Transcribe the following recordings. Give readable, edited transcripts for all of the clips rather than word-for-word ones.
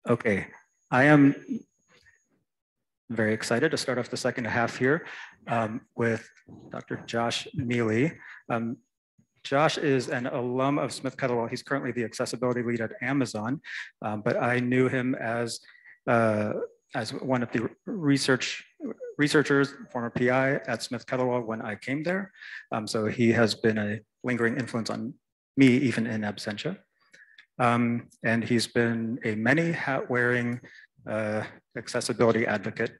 Okay, I am very excited to start off the second half here with Dr. Josh Miele. Josh is an alum of Smith-Kettlewell. He's currently the accessibility lead at Amazon, but I knew him as one of the researchers, former PI at Smith-Kettlewell when I came there. So he has been a lingering influence on me, even in absentia. And he's been a many hat-wearing accessibility advocate.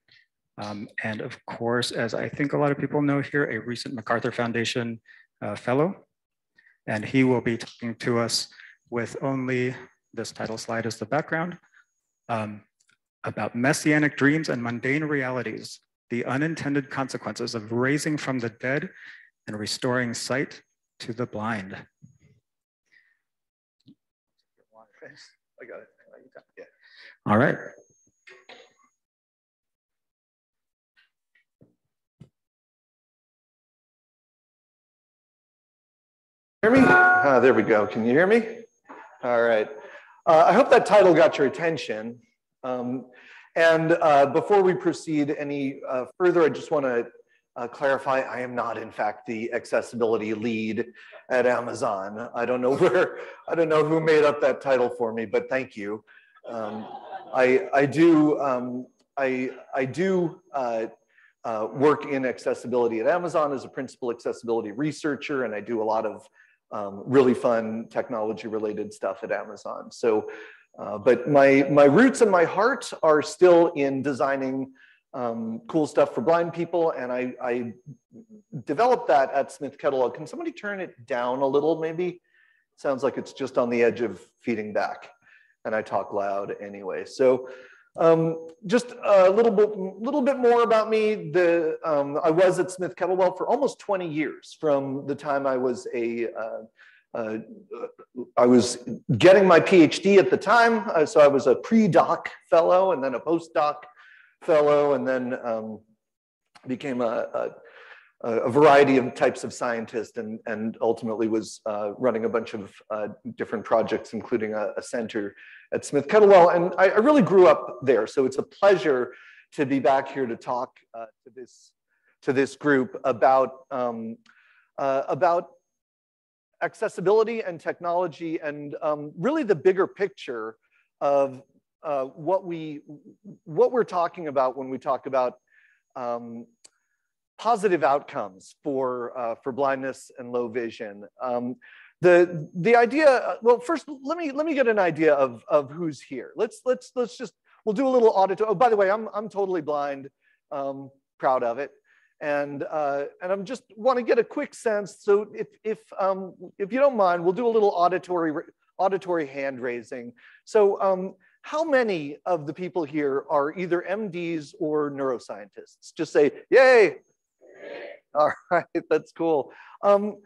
And of course, as I think a lot of people know here, a recent MacArthur Foundation fellow. And he will be talking to us with only this title slide as the background about Messianic dreams and mundane realities, the unintended consequences of raising from the dead and restoring sight to the blind. I got it. Yeah. All right. Hear me? There we go. Can you hear me? All right. I hope that title got your attention. Before we proceed any further, I just want to clarify, I am not, in fact, the accessibility lead at Amazon. I don't know who made up that title for me, but thank you. I do work in accessibility at Amazon as a principal accessibility researcher, and I do a lot of really fun technology-related stuff at Amazon. So, but my roots and my heart are still in designing cool stuff for blind people, and I developed that at Smith-Kettlewell. Can somebody turn it down a little, maybe? Sounds like it's just on the edge of feeding back, and I talk loud anyway. So just a little bit more about me. I was at Smith-Kettlewell for almost 20 years, from the time I was I was getting my PhD at the time. So I was a pre-doc fellow and then a post-doc fellow, and then became a variety of types of scientist, and ultimately was running a bunch of different projects, including a center at Smith-Kettlewell. And I really grew up there. So it's a pleasure to be back here to talk to this group about accessibility and technology, and really the bigger picture of what we're talking about when we talk about positive outcomes for blindness and low vision. The idea, well, first let me get an idea of who's here. We'll do a little audit. Oh, by the way, I'm totally blind, proud of it. And I'm just want to get a quick sense. So if you don't mind, we'll do a little auditory hand raising. So how many of the people here are either MDs or neuroscientists? Just say, yay. All right, that's cool. How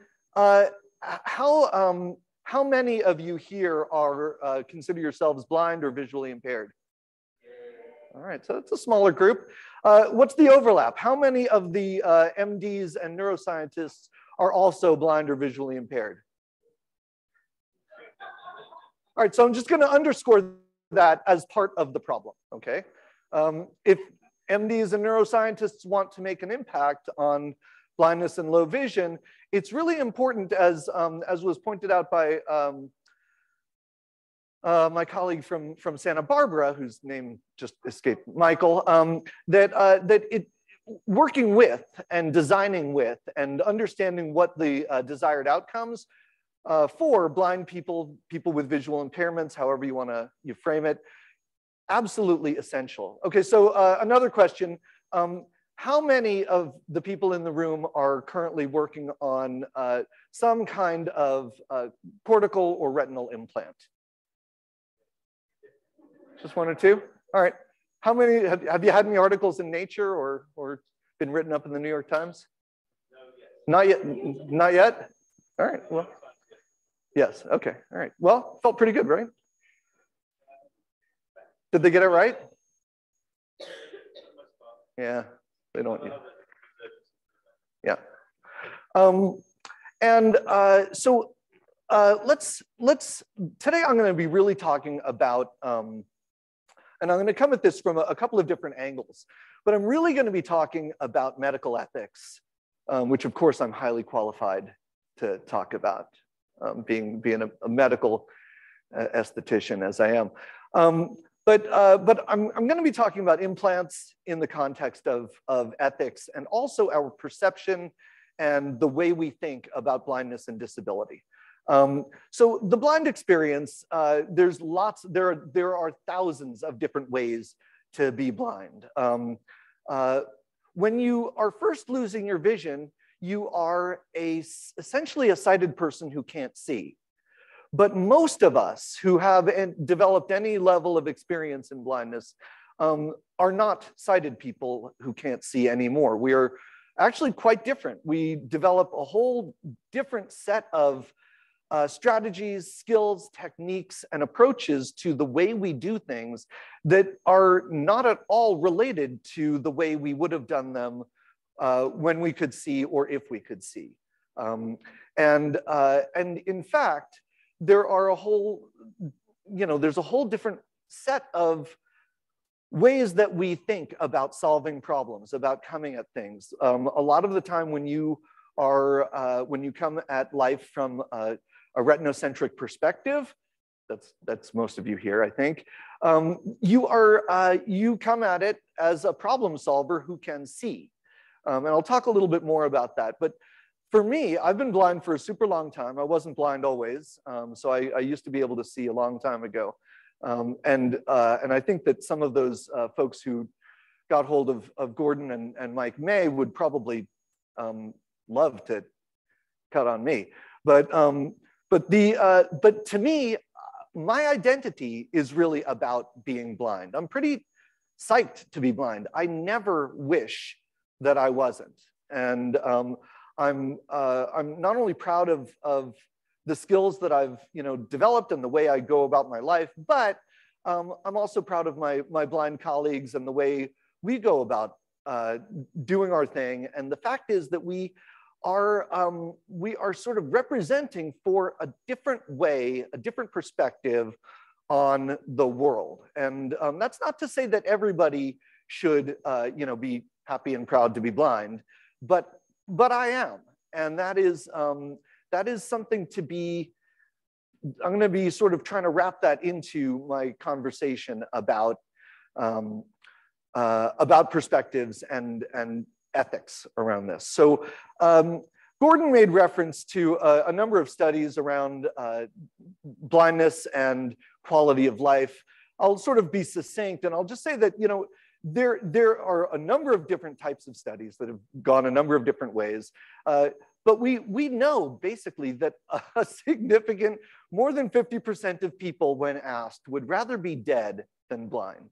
many of you here are consider yourselves blind or visually impaired? All right, so it's a smaller group. What's the overlap? How many of the MDs and neuroscientists are also blind or visually impaired? All right, so I'm just going to underscore that as part of the problem, okay? If MDs and neuroscientists want to make an impact on blindness and low vision, it's really important, as was pointed out by my colleague from Santa Barbara, whose name just escaped, Michael, that working with and designing with and understanding what the desired outcomes for blind people, people with visual impairments, however you want to frame it, absolutely essential. Okay, so another question. How many of the people in the room are currently working on some kind of cortical or retinal implant? Just one or two? All right. How many, have you had any articles in Nature or been written up in the New York Times? No, yet. Not yet? Not yet? All right, well, yes, okay, all right. Well, felt pretty good, right? Did they get it right? Yeah, they don't. Yeah. So today I'm going to be really talking about And I'm going to come at this from a couple of different angles. But I'm really going to be talking about medical ethics, which of course I'm highly qualified to talk about, being a medical esthetician as I am. But I'm going to be talking about implants in the context of ethics, and also our perception and the way we think about blindness and disability. So the blind experience, there are thousands of different ways to be blind. When you are first losing your vision, you are essentially a sighted person who can't see. But most of us who have developed any level of experience in blindness are not sighted people who can't see anymore. We are actually quite different. We develop a whole different set of strategies, skills, techniques, and approaches to the way we do things that are not at all related to the way we would have done them when we could see or if we could see. And in fact, there are a whole, there's a whole different set of ways that we think about solving problems, about coming at things. A lot of the time when you come at life from a retinocentric perspective, that's most of you here, I think, you come at it as a problem solver who can see. And I'll talk a little bit more about that. But for me, I've been blind for a super long time. I wasn't blind always. So I used to be able to see a long time ago. And I think that some of those folks who got hold of Gordon and Mike May would probably love to cut on me. But to me, my identity is really about being blind. I'm pretty psyched to be blind. I never wish that I wasn't. And I'm not only proud of the skills that I've developed and the way I go about my life, but I'm also proud of my blind colleagues and the way we go about doing our thing. And the fact is that we are sort of representing for a different way, a different perspective on the world. And that's not to say that everybody should be happy and proud to be blind, but I am, and that is something to be. I'm going to be sort of trying to wrap that into my conversation about perspectives and ethics around this. So Gordon made reference to a number of studies around blindness and quality of life. I'll sort of be succinct, and I'll just say that there are a number of different types of studies that have gone a number of different ways. But we know basically that a significant, more than 50% of people when asked would rather be dead than blind.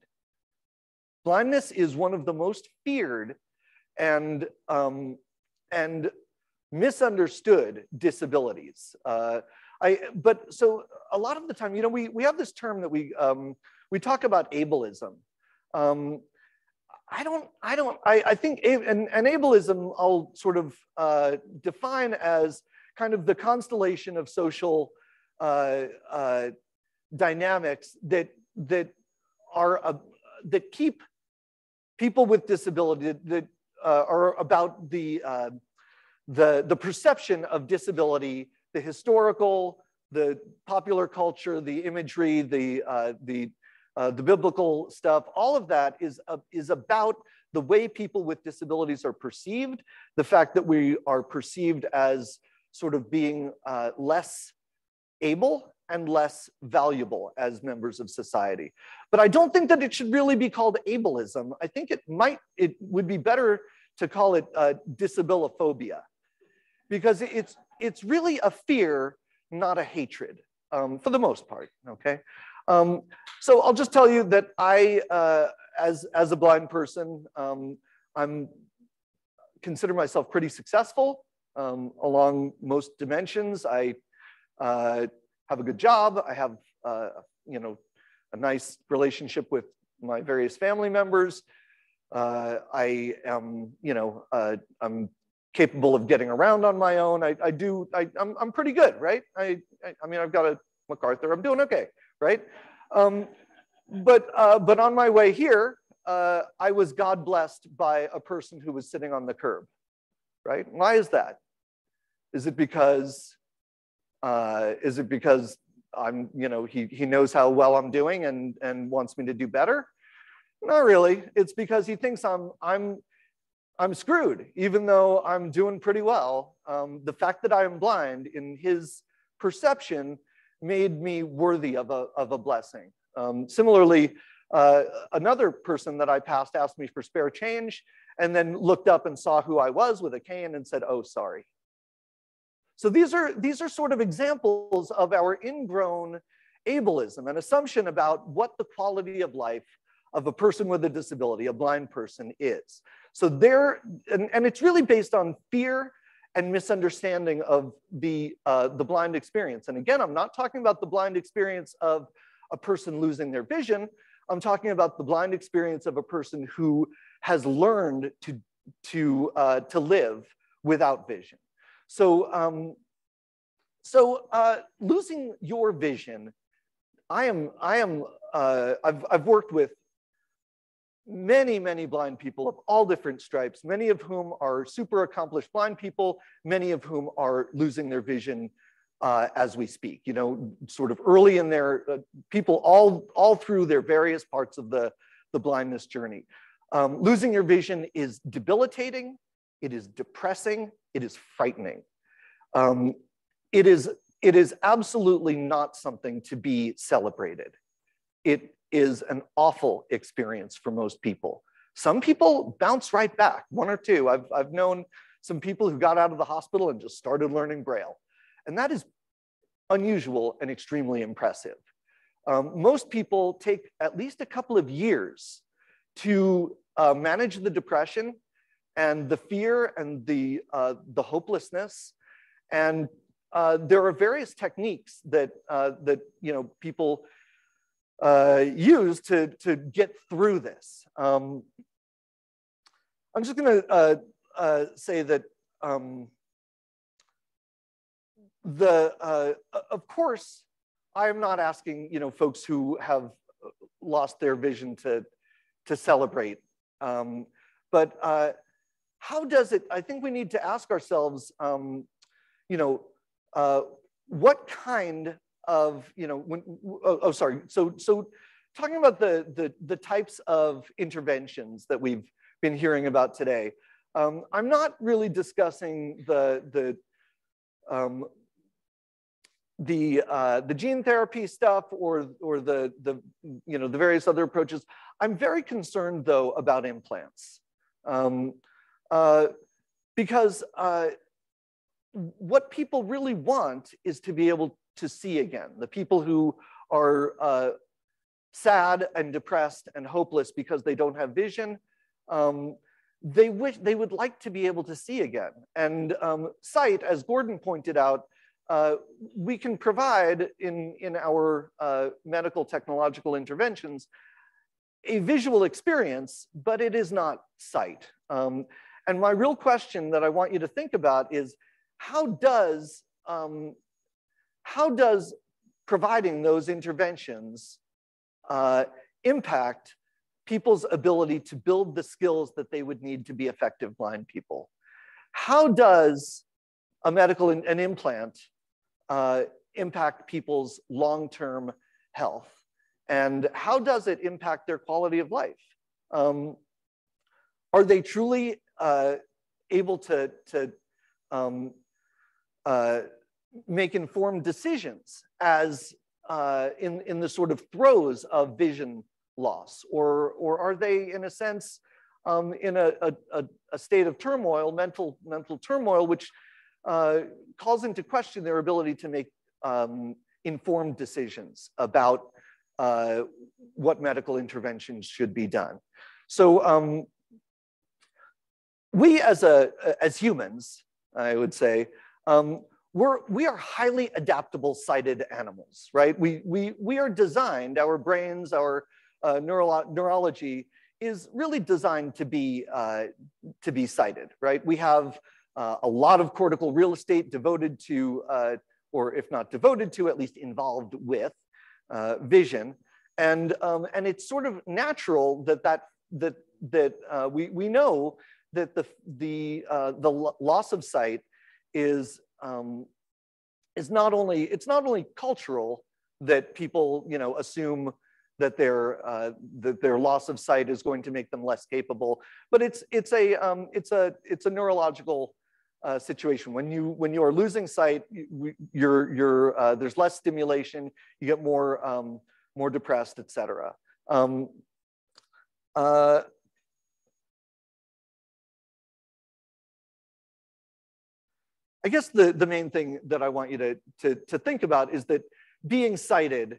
Blindness is one of the most feared and misunderstood disabilities. But so a lot of the time, we have this term that we talk about ableism. I think an ableism I'll sort of define as kind of the constellation of social dynamics that keep people with disability, that are about the perception of disability, the historical, the popular culture, the imagery, the biblical stuff. All of that is about the way people with disabilities are perceived, the fact that we are perceived as sort of being less able and less valuable as members of society. But I don't think that it should really be called ableism. I think it would be better to call it disabiliphobia, because it's really a fear, not a hatred, for the most part, okay? So I'll just tell you that I, as a blind person, I'm consider myself pretty successful along most dimensions. I have a good job. I have a nice relationship with my various family members. I am I'm capable of getting around on my own. I'm pretty good, right? I mean, I've got a MacArthur. I'm doing okay, right? But on my way here, I was God blessed by a person who was sitting on the curb, right? Why is that? Is it because I'm, he knows how well I'm doing and wants me to do better? Not really. It's because he thinks I'm screwed, even though I'm doing pretty well. The fact that I am blind, in his perception, made me worthy of a blessing. Similarly, another person that I passed asked me for spare change and then looked up and saw who I was with a cane and said, "Oh, sorry." So these are sort of examples of our ingrown ableism, an assumption about what the quality of life of a person with a disability, a blind person, is. So and it's really based on fear and misunderstanding of the blind experience. And again, I'm not talking about the blind experience of a person losing their vision. I'm talking about the blind experience of a person who has learned to live without vision. So, losing your vision, I've worked with many blind people of all different stripes, many of whom are super accomplished blind people, many of whom are losing their vision as we speak, sort of early in their, people all through their various parts of the blindness journey. Losing your vision is debilitating, it is depressing, it is frightening. It is absolutely not something to be celebrated. It is an awful experience for most people. Some people bounce right back, one or two. I've known some people who got out of the hospital and just started learning Braille. And that is unusual and extremely impressive. Most people take at least a couple of years to manage the depression and the fear and the hopelessness. And there are various techniques that people use to get through this. I'm just going to say that of course, I am not asking folks who have lost their vision to celebrate, but how does it? I think we need to ask ourselves, what kind of So talking about the types of interventions that we've been hearing about today, I'm not really discussing the gene therapy stuff or the various other approaches. I'm very concerned though about implants, because what people really want is to be able to see again. The people who are sad and depressed and hopeless because they don't have vision, they would like to be able to see again. And sight, as Gordon pointed out, we can provide in our medical technological interventions a visual experience, but it is not sight. And my real question that I want you to think about is, how does providing those interventions impact people's ability to build the skills that they would need to be effective blind people? How does an implant impact people's long-term health? And how does it impact their quality of life? Are they truly able to make informed decisions as in the sort of throes of vision loss? Or are they, in a sense, in a state of turmoil, mental turmoil, which calls into question their ability to make informed decisions about what medical interventions should be done? So we as humans, I would say, we are highly adaptable sighted animals, right? We are designed, our brains, our neurology is really designed to be sighted, right? We have a lot of cortical real estate devoted to, or if not devoted to, at least involved with vision. And it's sort of natural that we know that the loss of sight is not only cultural, that people assume that their loss of sight is going to make them less capable, but it's a neurological situation. When you are losing sight, there's less stimulation, you get more depressed, etc. I guess the main thing that I want you to think about is that being sighted,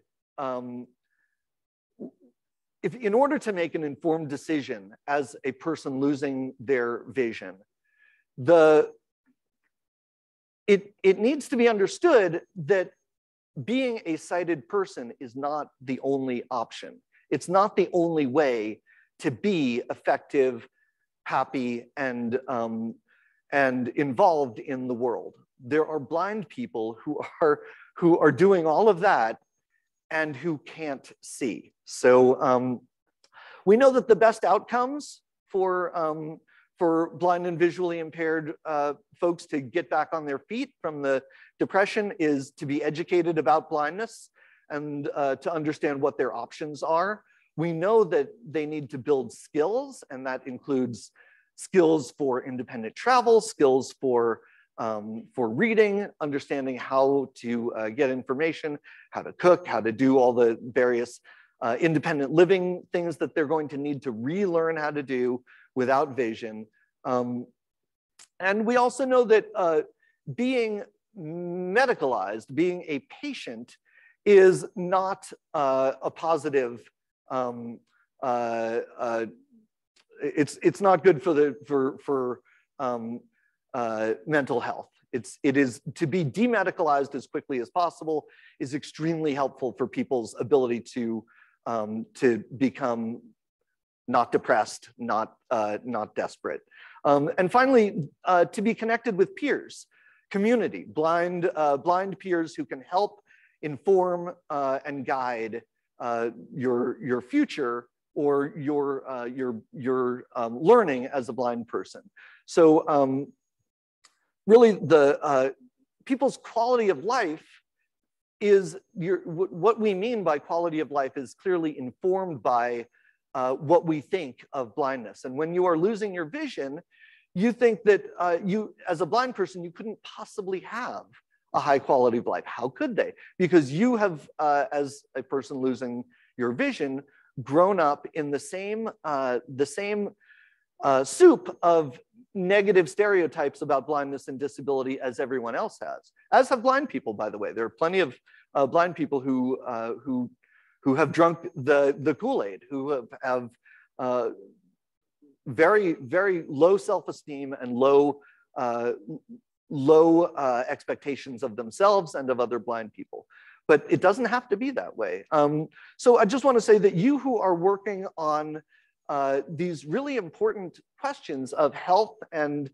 if in order to make an informed decision as a person losing their vision, it needs to be understood that being a sighted person is not the only option. It's not the only way to be effective, happy, and involved in the world. There are blind people who are doing all of that and who can't see. So we know that the best outcomes for blind and visually impaired folks to get back on their feet from the depression is to be educated about blindness and to understand what their options are. We know that they need to build skills, and that includes skills for independent travel, skills for reading, understanding how to get information, how to cook, how to do all the various independent living things that they're going to need to relearn how to do without vision. And we also know that being medicalized, being a patient, is not a positive. It's not good for mental health. It is to be demedicalized as quickly as possible is extremely helpful for people's ability to become not depressed, not desperate. And finally, to be connected with peers, community, blind peers who can help inform and guide your future or your learning as a blind person. So really, the people's quality of life is what we mean by quality of life is clearly informed by what we think of blindness. And when you are losing your vision, you think that you, as a blind person, you couldn't possibly have a high quality of life. How could they? Because you have, as a person losing your vision, grown up in the same soup of negative stereotypes about blindness and disability as everyone else has, as have blind people, by the way. There are plenty of blind people who have drunk the Kool-Aid, who have very, very low self-esteem and low expectations of themselves and of other blind people. But it doesn't have to be that way. So I just want to say that you who are working on these really important questions of health and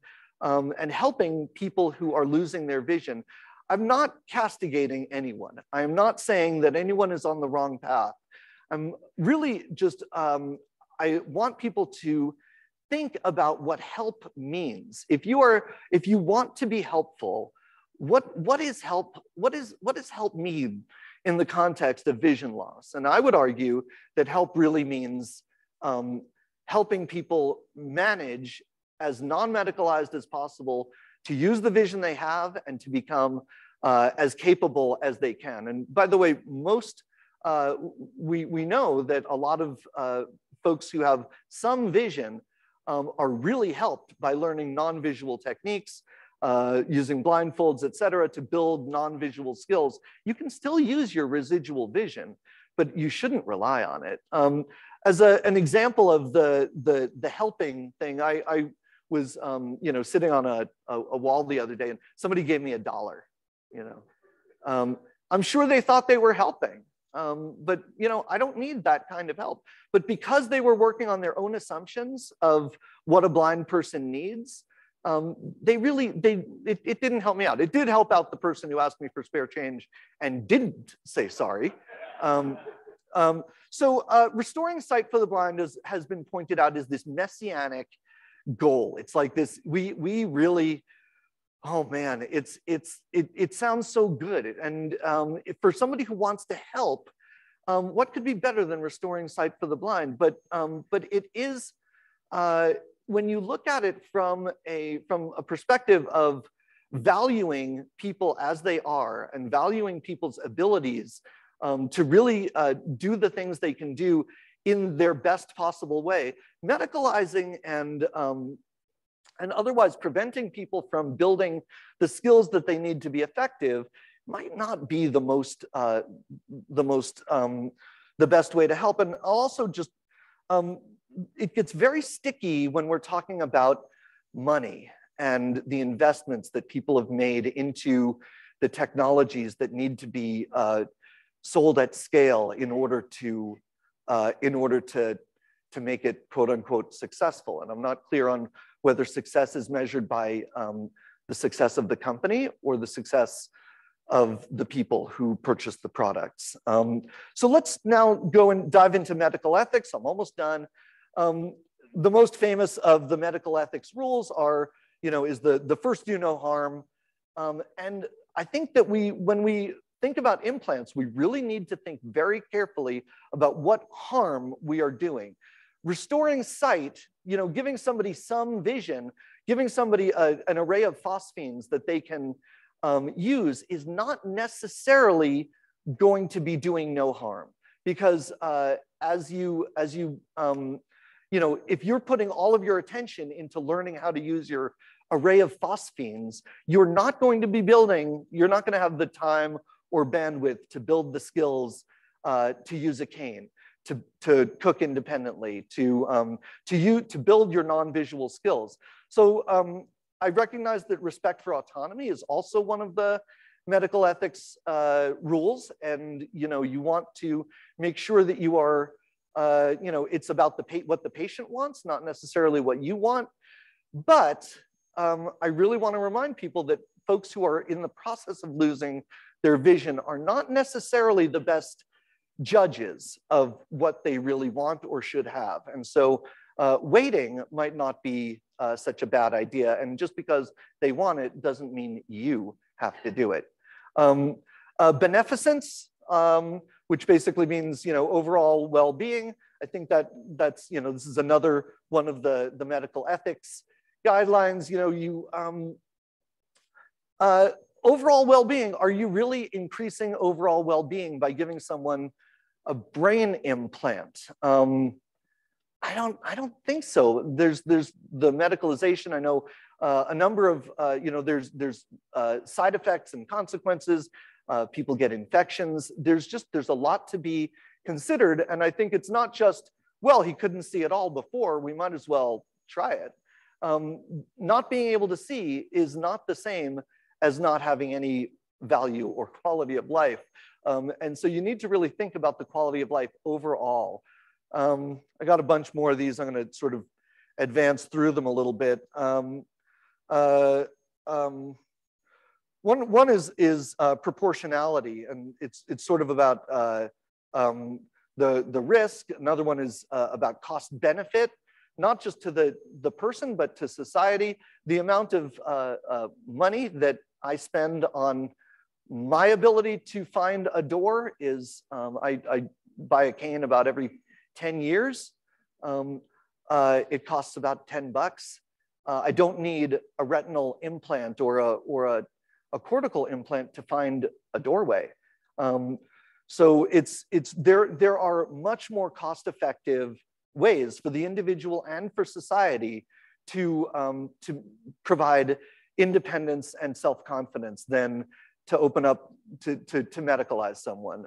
helping people who are losing their vision, I'm not castigating anyone. I am not saying that anyone is on the wrong path. I'm really just, I want people to think about what help means. If you want to be helpful, what is help? What does help mean in the context of vision loss? And I would argue that help really means helping people manage as non-medicalized as possible to use the vision they have and to become as capable as they can. And by the way, we know that a lot of folks who have some vision are really helped by learning non-visual techniques, using blindfolds, et cetera, to build non-visual skills. You can still use your residual vision, but you shouldn't rely on it. As an example of the helping thing, I was sitting on a wall the other day and somebody gave me $1. I'm sure they thought they were helping, but I don't need that kind of help. But because they were working on their own assumptions of what a blind person needs, it didn't help me out. It did help out the person who asked me for spare change and didn't say sorry. Restoring sight for the blind has been pointed out as this messianic goal. It's like this, we really, oh man, it sounds so good. And for somebody who wants to help, what could be better than restoring sight for the blind? But it is, when you look at it from a perspective of valuing people as they are and valuing people's abilities to really do the things they can do in their best possible way, medicalizing and otherwise preventing people from building the skills that they need to be effective might not be the best way to help. And also just, it gets very sticky when we're talking about money and the investments that people have made into the technologies that need to be sold at scale in order to make it quote unquote successful. And I'm not clear on whether success is measured by the success of the company or the success of the people who purchase the products. So let's now go and dive into medical ethics. I'm almost done. The most famous of the medical ethics rules are, is the first do no harm. And I think that when we think about implants, we really need to think very carefully about what harm we are doing. Restoring sight, giving somebody some vision, giving somebody an array of phosphenes that they can use is not necessarily going to be doing no harm, because if you're putting all of your attention into learning how to use your array of phosphenes, you're not going to have the time or bandwidth to build the skills to use a cane, to cook independently, to build your non-visual skills. So I recognize that respect for autonomy is also one of the medical ethics rules, and you want to make sure that you are, it's about what the patient wants, not necessarily what you want. But I really want to remind people that folks who are in the process of losing their vision are not necessarily the best judges of what they really want or should have. And so waiting might not be such a bad idea. And just because they want it doesn't mean you have to do it. Beneficence, which basically means overall well-being. I think that's this is another one of the medical ethics guidelines. Overall well-being, are you really increasing overall well-being by giving someone a brain implant? I don't think so. There's the medicalization. I know a number of there's side effects and consequences. People get infections. There's a lot to be considered, and I think it's not just, well, he couldn't see at all before, we might as well try it. Not being able to see is not the same as not having any value or quality of life. And so you need to really think about the quality of life overall. I got a bunch more of these. I'm going to sort of advance through them a little bit. One is proportionality, and it's sort of about the risk. Another one is about cost benefit, not just to the person, but to society. The amount of money that I spend on my ability to find a door is, I buy a cane about every 10 years. It costs about $10. I don't need a retinal implant or a cortical implant to find a doorway. So there are much more cost-effective ways for the individual and for society to provide independence and self-confidence than to open up to medicalize someone.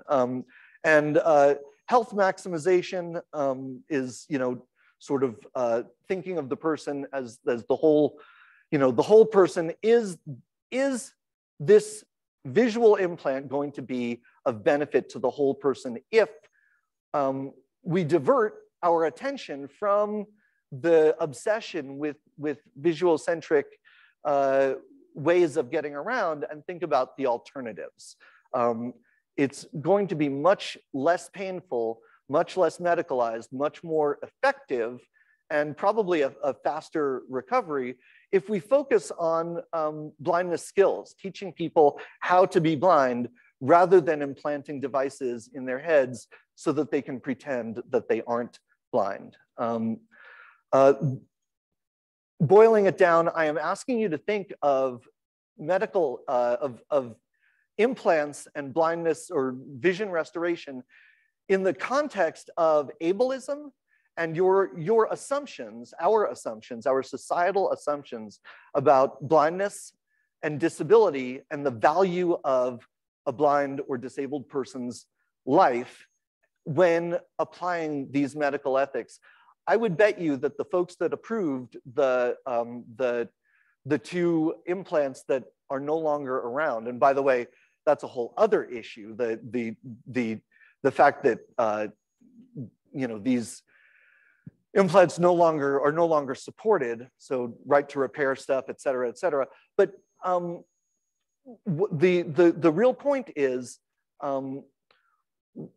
Health maximization is, sort of thinking of the person as the whole, the whole person. Is this visual implant going to be of benefit to the whole person if we divert our attention from the obsession with visual-centric ways of getting around and think about the alternatives? it's going to be much less painful, much less medicalized, much more effective, and probably a faster recovery if we focus on blindness skills, teaching people how to be blind rather than implanting devices in their heads so that they can pretend that they aren't blind. Boiling it down, I am asking you to think of medical, of implants and blindness or vision restoration in the context of ableism and your assumptions, our societal assumptions about blindness and disability and the value of a blind or disabled person's life when applying these medical ethics. I would bet you that the folks that approved the two implants that are no longer around, and by the way, that's a whole other issue, the fact that these implants are no longer supported, so right to repair stuff, et cetera, et cetera. But the real point is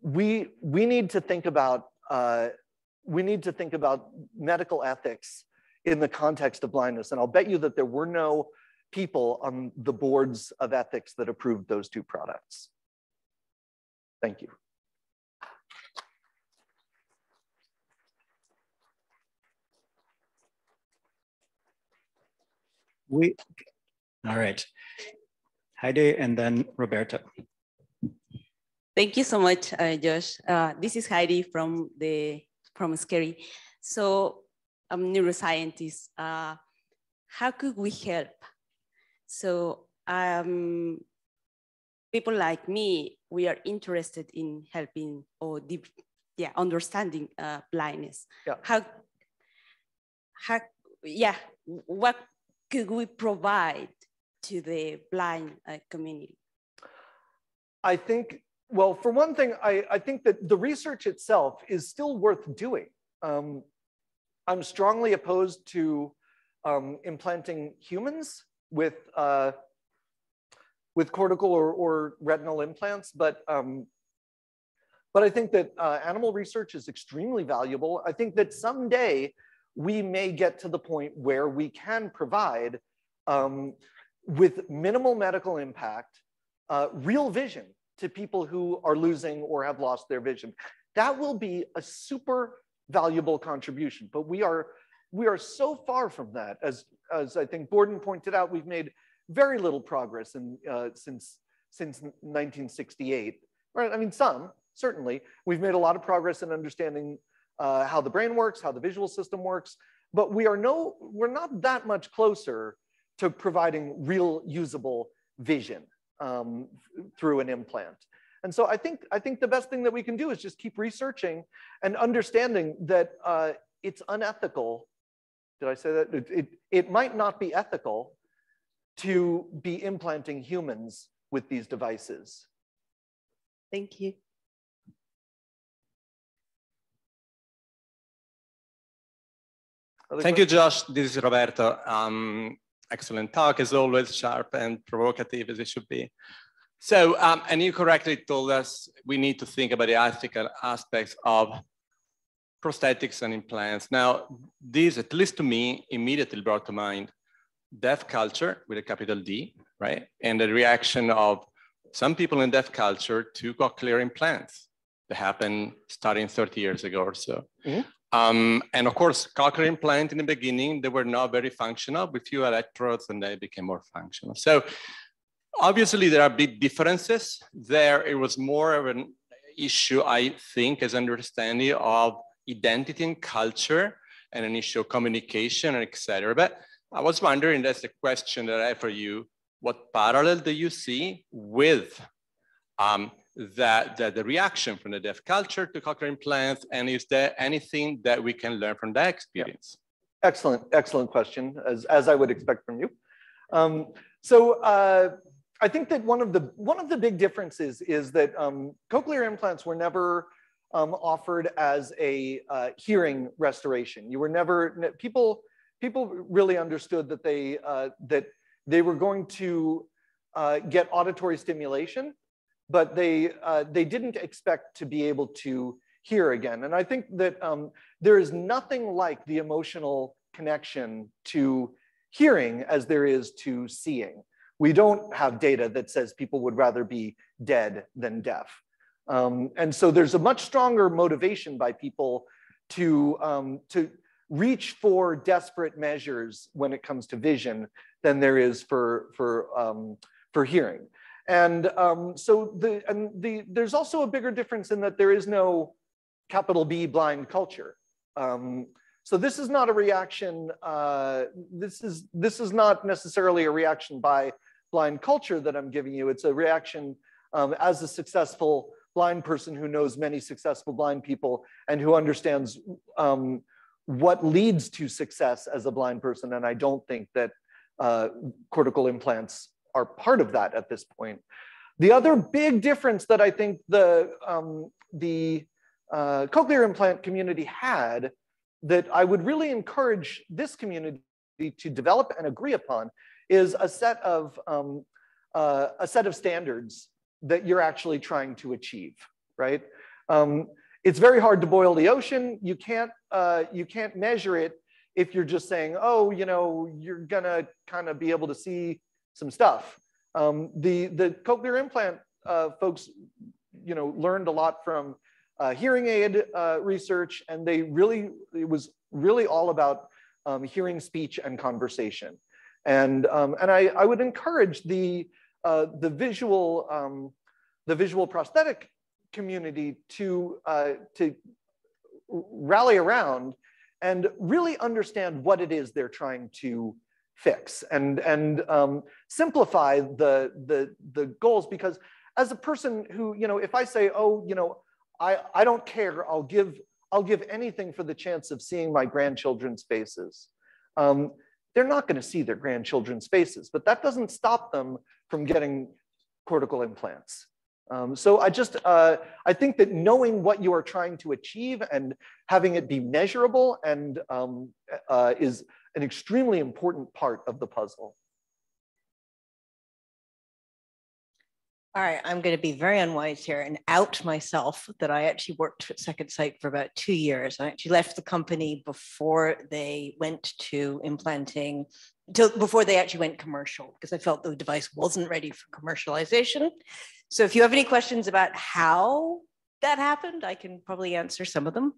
we need to think about medical ethics in the context of blindness. And I'll bet you that there were no people on the boards of ethics that approved those two products. Thank you. All right. Heidi and then Roberto. Thank you so much, Josh. This is Heidi from Scary. So I'm a neuroscientist. How could we help? So people like me, we are interested in helping or understanding blindness. Yeah. What could we provide to the blind community? I think, well, for one thing, I think that the research itself is still worth doing. I'm strongly opposed to implanting humans with cortical or retinal implants, but I think that animal research is extremely valuable. I think that someday we may get to the point where we can provide, with minimal medical impact, real vision to people who are losing or have lost their vision. That will be a super valuable contribution, but we are so far from that. As I think Gordon pointed out, we've made very little progress since 1968. Right? I mean, certainly. We've made a lot of progress in understanding how the brain works, how the visual system works, but we're not that much closer to providing real usable vision through an implant. And so I think the best thing that we can do is just keep researching and understanding that it's unethical. Did I say that? It might not be ethical to be implanting humans with these devices. Thank you. Thank you, Josh. This is Roberto. Excellent talk, as always, sharp and provocative as it should be. So, and you correctly told us we need to think about the ethical aspects of prosthetics and implants. Now, this, at least to me, immediately brought to mind deaf culture with a capital D, right? And the reaction of some people in deaf culture to cochlear implants that happened starting 30 years ago or so. Mm-hmm. And of course, cochlear implant in the beginning, they were not very functional with few electrodes and they became more functional. So obviously there are big differences there. It was more of an issue, I think, as understanding of identity and culture and an issue of communication, et cetera. But I was wondering, that's the question that I have for you, what parallel do you see with the reaction from the deaf culture to cochlear implants, and is there anything that we can learn from that experience? Yeah. Excellent question, as I would expect from you. I think that one of the big differences is that cochlear implants were never offered as a hearing restoration. You were never, people really understood that they were going to get auditory stimulation but they didn't expect to be able to hear again. And I think that there is nothing like the emotional connection to hearing as there is to seeing. We don't have data that says people would rather be dead than deaf. And so there's a much stronger motivation by people to reach for desperate measures when it comes to vision than there is for hearing. And so there's also a bigger difference in that there is no capital B blind culture. So this is not a reaction, this is not necessarily a reaction by blind culture that I'm giving you. It's a reaction as a successful blind person who knows many successful blind people and who understands what leads to success as a blind person. And I don't think that cortical implants are part of that at this point. The other big difference that I think the cochlear implant community had that I would really encourage this community to develop and agree upon is a set of standards that you're actually trying to achieve, right? It's very hard to boil the ocean. You can't measure it if you're just saying, oh, you know, you're gonna kind of be able to see some stuff. The cochlear implant folks, you know, learned a lot from hearing aid research, and it was really all about hearing, speech, and conversation. And I would encourage the visual prosthetic community to rally around and really understand what it is they're trying to fix and simplify the goals. Because as a person who, you know, if I say, oh, you know, I don't care, I'll give anything for the chance of seeing my grandchildren's faces. They're not going to see their grandchildren's faces, but that doesn't stop them from getting cortical implants. So I think that knowing what you are trying to achieve and having it be measurable and is an extremely important part of the puzzle. All right, I'm going to be very unwise here and out myself that I actually worked at Second Sight for about 2 years. I actually left the company before they went to implanting, before they actually went commercial, because I felt the device wasn't ready for commercialization. So if you have any questions about how that happened, I can probably answer some of them.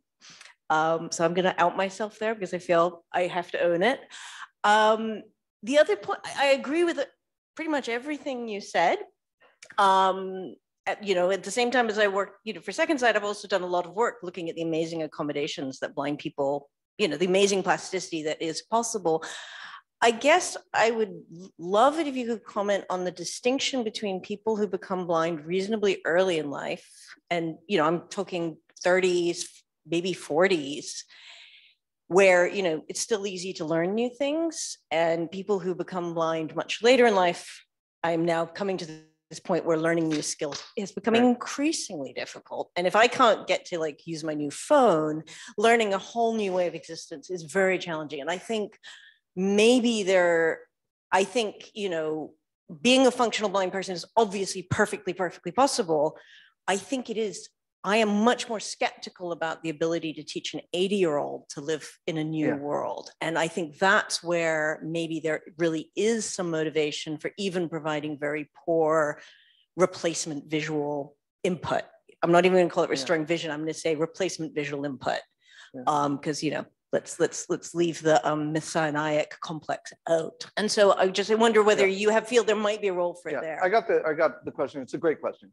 So I'm going to out myself there because I feel I have to own it. The other point, I agree with pretty much everything you said. You know, at the same time as I work, you know, for Second Sight, I've also done a lot of work looking at the amazing accommodations that blind people, you know, the amazing plasticity that is possible. I guess I would love it if you could comment on the distinction between people who become blind reasonably early in life, and, you know, I'm talking 30s, maybe 40s, where, you know, it's still easy to learn new things, and people who become blind much later in life. I'm now coming to this point where learning new skills is becoming increasingly difficult. And if I can't get to like use my new phone, learning a whole new way of existence is very challenging. And I think maybe you know, being a functional blind person is obviously perfectly possible. I think it is. I am much more skeptical about the ability to teach an 80-year-old to live in a new world. And I think that's where maybe there really is some motivation for even providing very poor replacement visual input. I'm not even going to call it restoring vision. I'm going to say replacement visual input. Because, you know, let's leave the Messianic complex out. And so I wonder whether you feel there might be a role for it there. I got the question. It's a great question.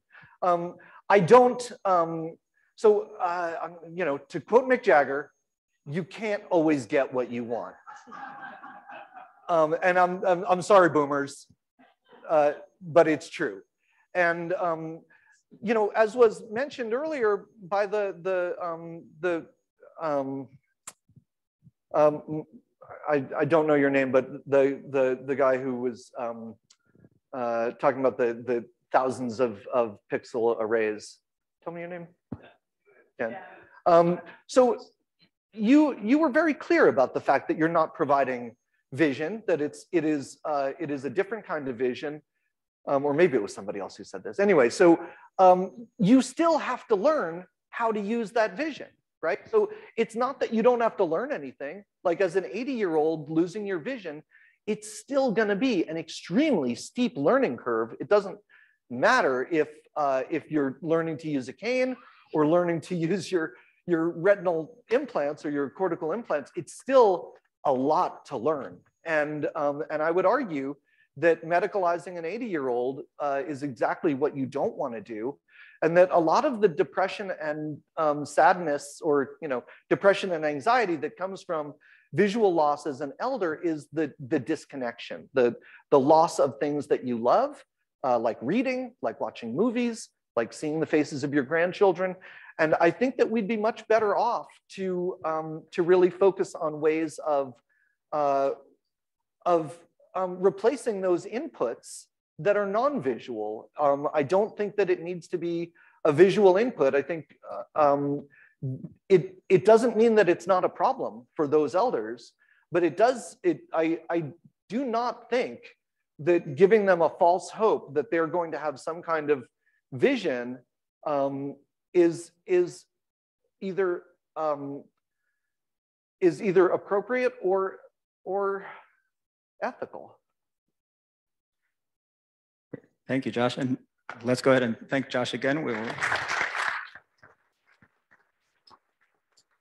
I don't, you know, to quote Mick Jagger, you can't always get what you want. And I'm sorry, boomers, but it's true. And, you know, as was mentioned earlier by I don't know your name, but the guy who was talking about the thousands of pixel arrays. Tell me your name. Yeah. So you were very clear about the fact that you're not providing vision, that it is a different kind of vision, or maybe it was somebody else who said this. Anyway, so you still have to learn how to use that vision, right? So it's not that you don't have to learn anything. Like as an 80-year-old losing your vision, it's still going to be an extremely steep learning curve. It doesn't matter if you're learning to use a cane or learning to use your retinal implants or your cortical implants. It's still a lot to learn. And I would argue that medicalizing an 80-year-old is exactly what you don't want to do. And that a lot of the depression and sadness, or depression and anxiety that comes from visual loss as an elder is the disconnection, the loss of things that you love, like reading, like watching movies, like seeing the faces of your grandchildren. And I think that we'd be much better off to really focus on ways of replacing those inputs that are non-visual. I don't think that it needs to be a visual input. I think it doesn't mean that it's not a problem for those elders, but I do not think that giving them a false hope that they're going to have some kind of vision is either appropriate or ethical. Thank you, Josh. And let's go ahead and thank Josh again. We will